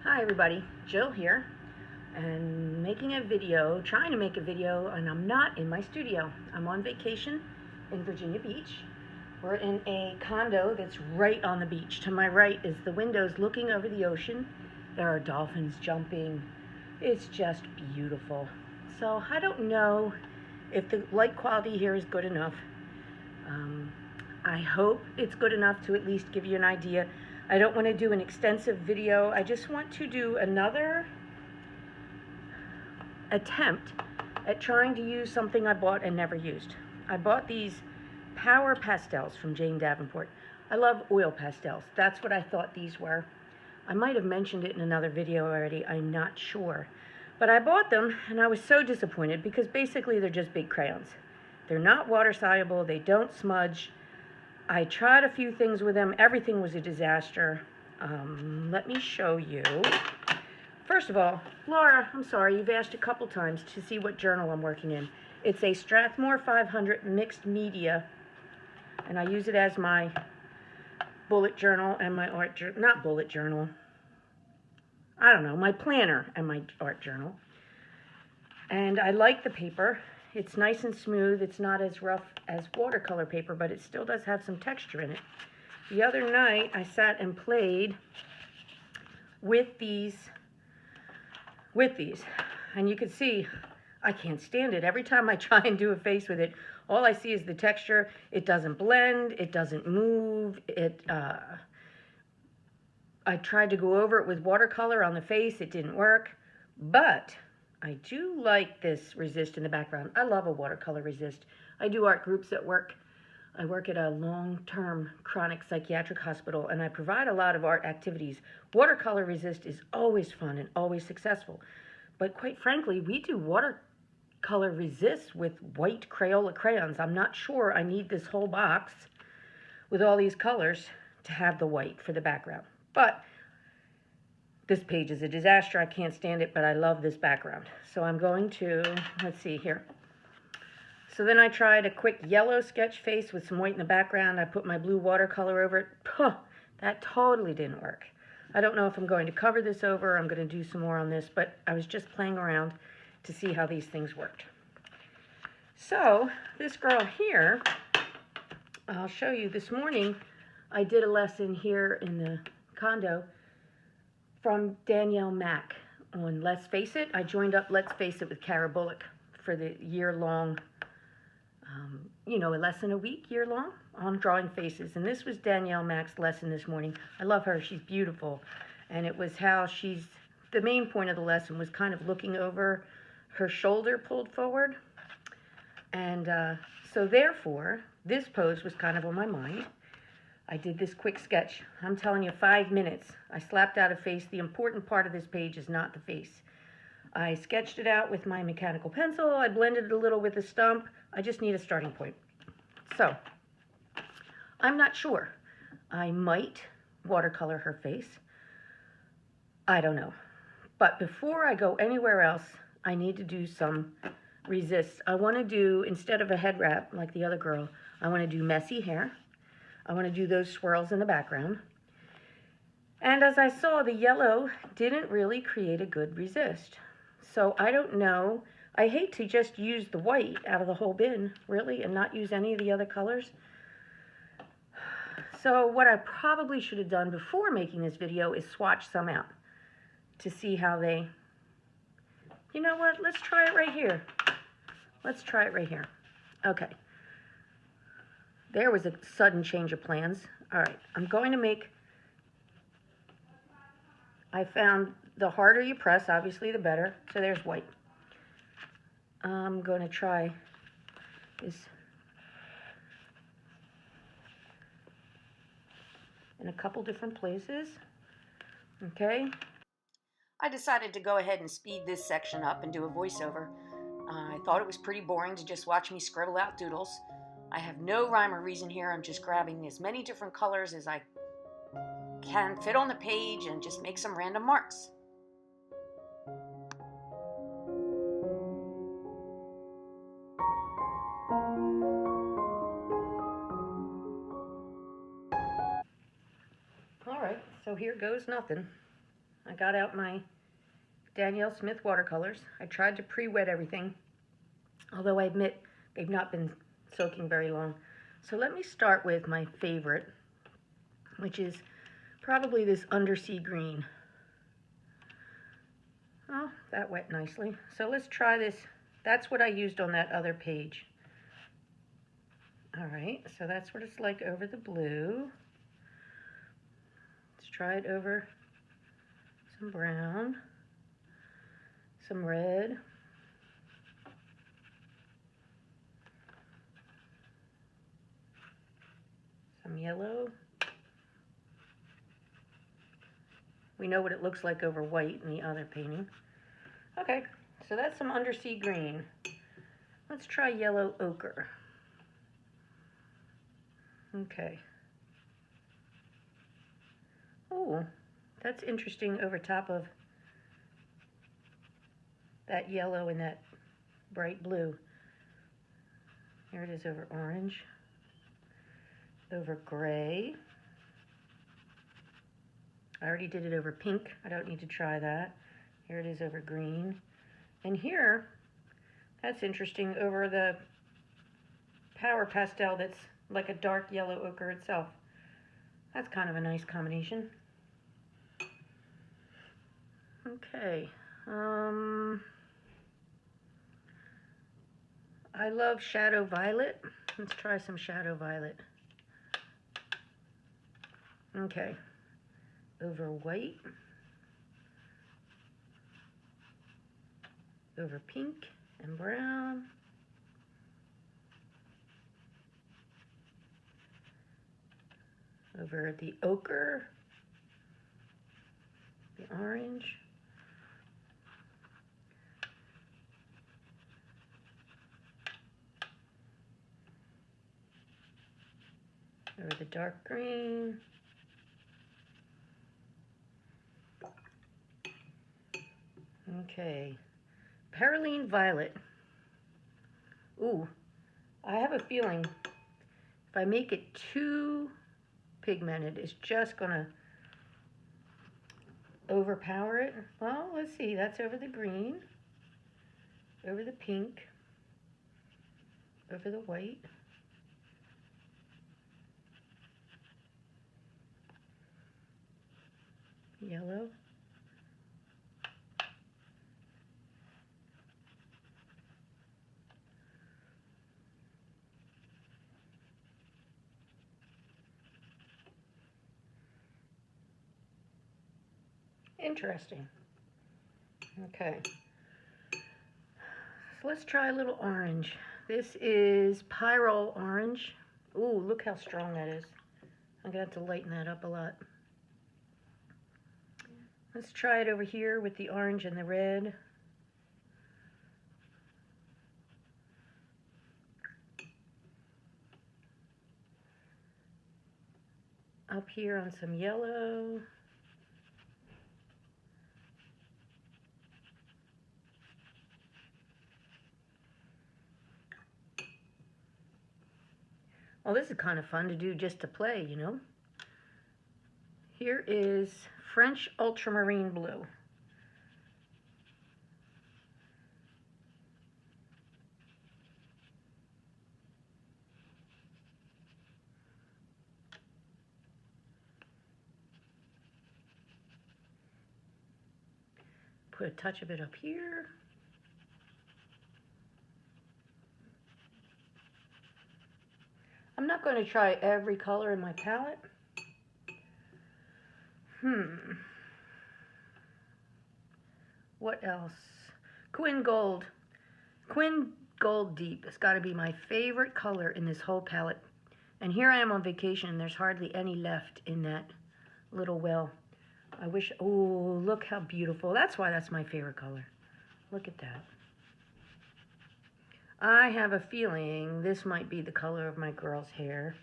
Hi everybody, Jill here, and trying to make a video, and I'm not in my studio. I'm on vacation in Virginia Beach. We're in a condo that's right on the beach. To my right is the windows looking over the ocean. There are dolphins jumping. It's just beautiful. So I don't know if the light quality here is good enough. I hope it's good enough to at least give you an idea. I don't want to do an extensive video. I just want to do another attempt at trying to use something I bought and never used. I bought these Power Pastels from Davenport. I love oil pastels. That's what I thought these were. I might have mentioned it in another video already. I'm not sure. But I bought them and I was so disappointed because basically they're just big crayons. They're not water soluble. They don't smudge. I tried a few things with them. Everything was a disaster. Let me show you. First of all, Laura, I'm sorry, you've asked a couple times to see what journal I'm working in. It's a Strathmore 500 mixed media, and I use it as my bullet journal and my art journal. Not bullet journal. I don't know, my planner and my art journal. And I like the paper. It's nice and smooth. It's not as rough as watercolor paper, but it still does have some texture in it. The other night, I sat and played with these. And you can see, I can't stand it. Every time I try and do a face with it, all I see is the texture. It doesn't blend. It doesn't move. I tried to go over it with watercolor on the face. It didn't work. But I do like this resist in the background. I love a watercolor resist. I do art groups at work. I work at a long-term chronic psychiatric hospital, and I provide a lot of art activities. Watercolor resist is always fun and always successful. But quite frankly, we do watercolor resist with white Crayola crayons. I'm not sure I need this whole box with all these colors to have the white for the background. But this page is a disaster. I can't stand it, but I love this background. So I'm going to, let's see here. So then I tried a quick yellow sketch face with some white in the background. I put my blue watercolor over it. That totally didn't work. I don't know if I'm going to cover this over. I'm going to do some more on this, but I was just playing around to see how these things worked. So this girl here, I'll show you. This morning I did a lesson here in the condo from Danielle Mack on Let's Face It. I joined up Let's Face It with Cara Bullock for the year-long, a lesson a week, year-long, on drawing faces. And this was Danielle Mack's lesson this morning. I love her. She's beautiful. And it was how the main point of the lesson was kind of looking over her shoulder pulled forward. And so therefore, this pose was kind of on my mind. I did this quick sketch. I'm telling you, 5 minutes. I slapped out a face. The important part of this page is not the face. I sketched it out with my mechanical pencil. I blended it a little with a stump. I just need a starting point. So, I'm not sure. I might watercolor her face. I don't know. But before I go anywhere else, I need to do some resists. I want to do, instead of a head wrap like the other girl, I want to do messy hair. I want to do those swirls in the background. And as I saw, the yellow didn't really create a good resist. So I don't know. I hate to just use the white out of the whole bin, really, and not use any of the other colors. So what I probably should have done before making this video is swatch some out to see how they... You know what? Let's try it right here. Let's try it right here. Okay. There was a sudden change of plans. All right, I'm going to make... I found the harder you press, obviously, the better. So there's white. I'm going to try this in a couple different places. Okay. I decided to go ahead and speed this section up and do a voiceover. I thought it was pretty boring to just watch me scribble out doodles. I have no rhyme or reason here. I'm just grabbing as many different colors as I can fit on the page and just make some random marks. All right, so here goes nothing. I got out my Danielle Smith watercolors. I tried to pre-wet everything, although I admit they've not been soaking very long. So let me start with my favorite, which is probably this undersea green. Oh, that wet nicely. So let's try this. That's what I used on that other page. All right, so that's what it's like over the blue. Let's try it over some brown, some red, some yellow. We know what it looks like over white in the other painting. Okay, so that's some undersea green. Let's try yellow ochre. Okay. Oh, that's interesting over top of that yellow and that bright blue. Here it is over orange, over gray. I already did it over pink. I don't need to try that. Here it is over green. And here, that's interesting, over the Power Pastel that's like a dark yellow ochre itself. That's kind of a nice combination. Okay. I love Shadow Violet. Let's try some Shadow Violet. Okay. Over white. Over pink and brown. Over the ochre. The orange. Over the dark green. Okay. Perylene Violet. Ooh, I have a feeling if I make it too pigmented, it's just gonna overpower it. Well, let's see. That's over the green, over the pink, over the white. Yellow. Interesting. Okay. So let's try a little orange. This is Pyrrole Orange. Ooh, look how strong that is. I'm gonna have to lighten that up a lot. Let's try it over here with the orange and the red. Up here on some yellow. Well, this is kind of fun to do just to play, you know. Here is French Ultramarine Blue. Put a touch of it up here. I'm not going to try every color in my palette. What else? Quin Gold. Quin Gold Deep has got to be my favorite color in this whole palette. And here I am on vacation and there's hardly any left in that little well. I wish, oh, look how beautiful. That's why that's my favorite color. Look at that. I have a feeling this might be the color of my girl's hair.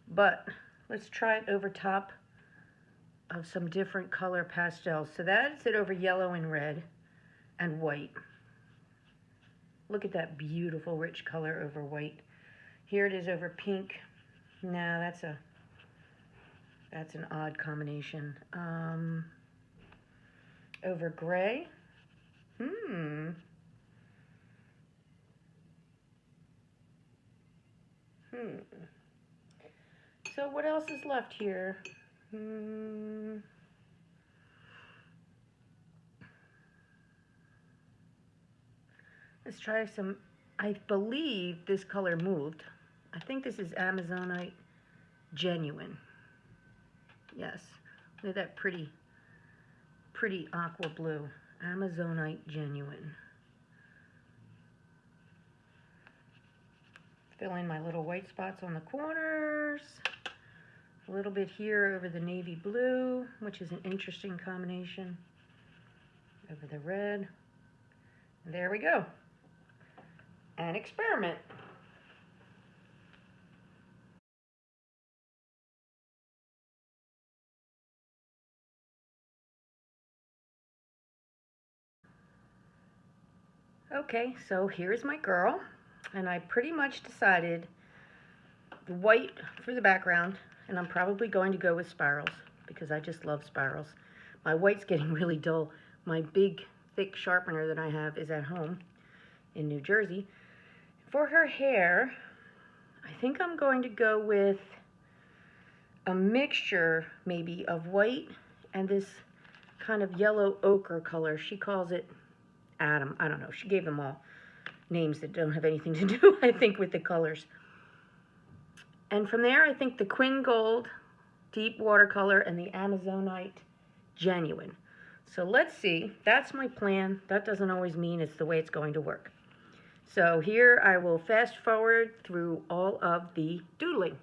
But let's try it over top of some different color pastels. So that's it over yellow and red and white. Look at that beautiful rich color over white. Here it is over pink. Nah, That's an odd combination. Over gray. So what else is left here? Let's try some. I believe this color moved. I think this is Amazonite Genuine. Yes, look at that pretty aqua blue. Amazonite Genuine. Fill in my little white spots on the corners. A little bit here over the navy blue, which is an interesting combination. Over the red. And there we go. An experiment. Okay, so here's my girl, and I pretty much decided the white for the background, and I'm probably going to go with spirals because I just love spirals. My white's getting really dull. My big, thick sharpener that I have is at home in New Jersey. For her hair, I think I'm going to go with a mixture maybe of white and this kind of yellow ochre color. She calls it Adam. I don't know. She gave them all names that don't have anything to do, I think, with the colors. And from there, I think the Quin Gold Deep Watercolor and the Amazonite Genuine. So let's see. That's my plan. That doesn't always mean it's the way it's going to work. So here I will fast forward through all of the doodling.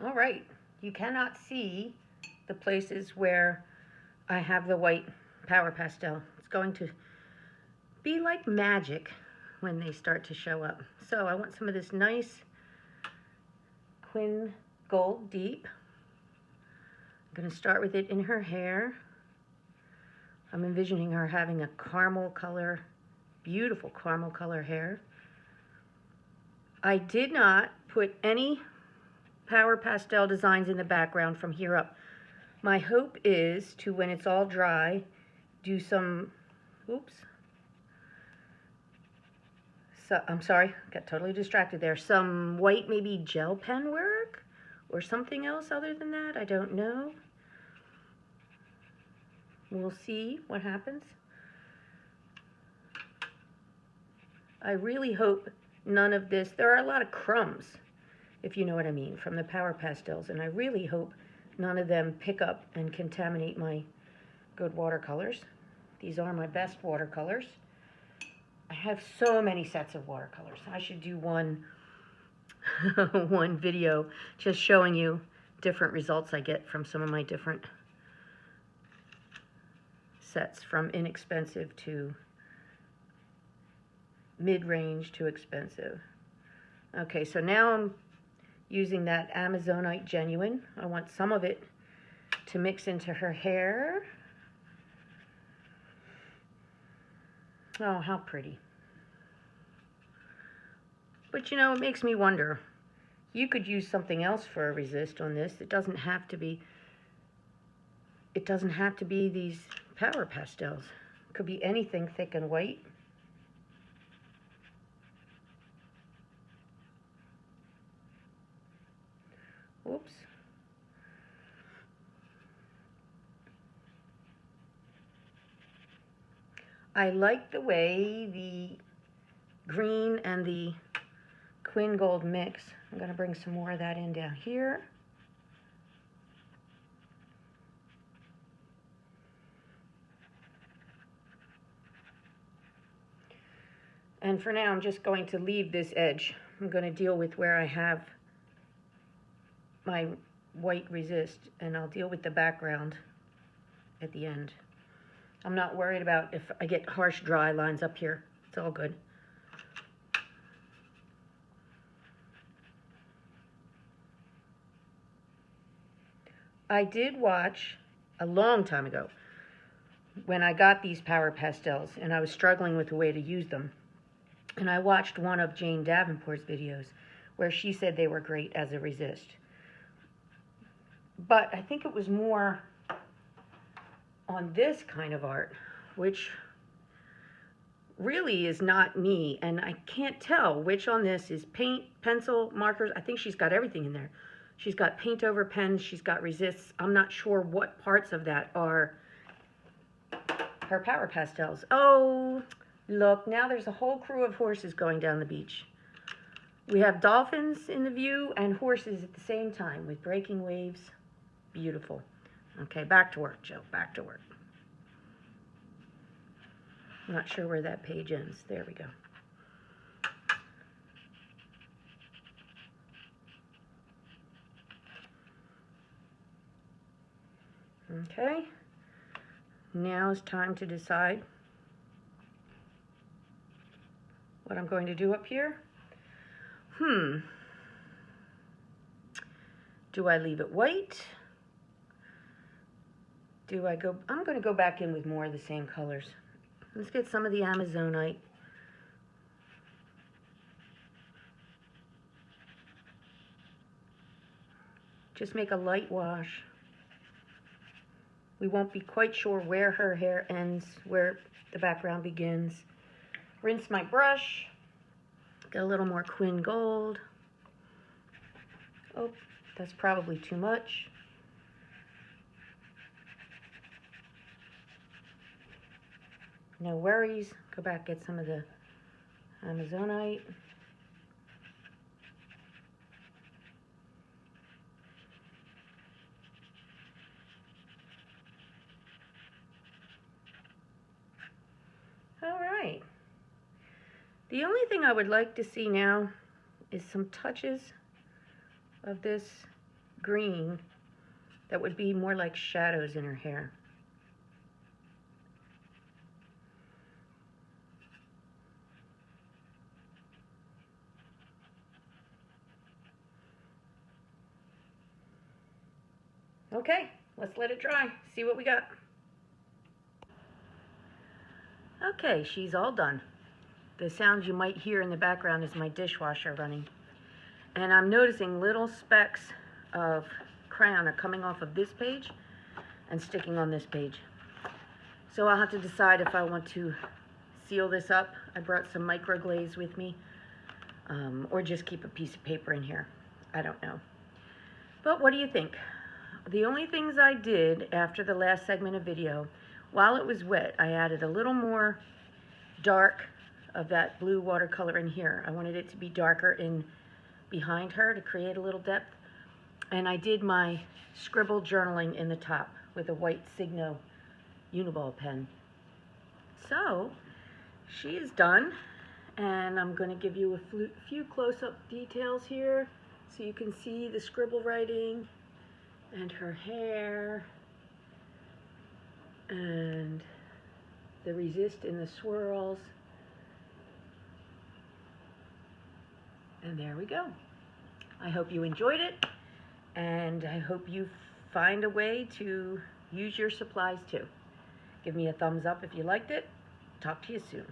All right, you cannot see the places where I have the white power pastel. It's going to be like magic when they start to show up. So I want some of this nice Quin Gold Deep. I'm going to start with it in her hair. I'm envisioning her having a caramel color, beautiful caramel color hair. I did not put any power pastel designs in the background from here up. My hope is to, when it's all dry, do some, I'm sorry, got totally distracted there. Some white maybe gel pen work or something else other than that. I don't know. We'll see what happens. I really hope none of this, there are a lot of crumbs, if you know what I mean, from the power pastels, and I really hope none of them pick up and contaminate my good watercolors. These are my best watercolors. I have so many sets of watercolors. I should do one video just showing you different results I get from some of my different sets, from inexpensive to mid-range to expensive. Okay, so now I'm using that Amazonite Genuine. I want some of it to mix into her hair. Oh, how pretty. But you know, it makes me wonder. You could use something else for a resist on this. It doesn't have to be these power pastels. It could be anything thick and white. Oops. I like the way the green and the Quin Gold mix. I'm going to bring some more of that in down here. And for now, I'm just going to leave this edge. I'm going to deal with where I have my white resist, and I'll deal with the background at the end. I'm not worried about if I get harsh dry lines up here. It's all good. I did watch a long time ago when I got these Power Pastels and I was struggling with the way to use them. And I watched one of Jane Davenport's videos where she said they were great as a resist. But I think it was more on this kind of art, which really is not me. And I can't tell which on this is paint, pencil, markers. I think she's got everything in there. She's got paint over pens. She's got resists. I'm not sure what parts of that are her Power Pastels. Oh, look, now there's a whole crew of horses going down the beach. We have dolphins in the view and horses at the same time with breaking waves. Beautiful. Okay, back to work, Joe. Back to work. I'm not sure where that page ends. There we go. Okay, now it's time to decide what I'm going to do up here. Do I leave it white? Do I go, I'm going to go back in with more of the same colors. Let's get some of the Amazonite. Just make a light wash. We won't be quite sure where her hair ends, where the background begins. Rinse my brush. Get a little more Quin Gold. Oh, that's probably too much. No worries. Go back, get some of the Amazonite. All right. The only thing I would like to see now is some touches of this green that would be more like shadows in her hair. Okay, let's let it dry, see what we got. Okay, she's all done. The sounds you might hear in the background is my dishwasher running. And I'm noticing little specks of crayon are coming off of this page and sticking on this page. So I'll have to decide if I want to seal this up. I brought some microglaze with me, or just keep a piece of paper in here. I don't know. But what do you think? The only things I did after the last segment of video, while it was wet, I added a little more dark of that blue watercolor in here. I wanted it to be darker in behind her to create a little depth. And I did my scribble journaling in the top with a white Signo Uniball pen. So she is done, and I'm going to give you a few close-up details here so you can see the scribble writing and her hair and the resist in the swirls. And there we go. I hope you enjoyed it, and I hope you find a way to use your supplies too. Give me a thumbs up if you liked it. Talk to you soon.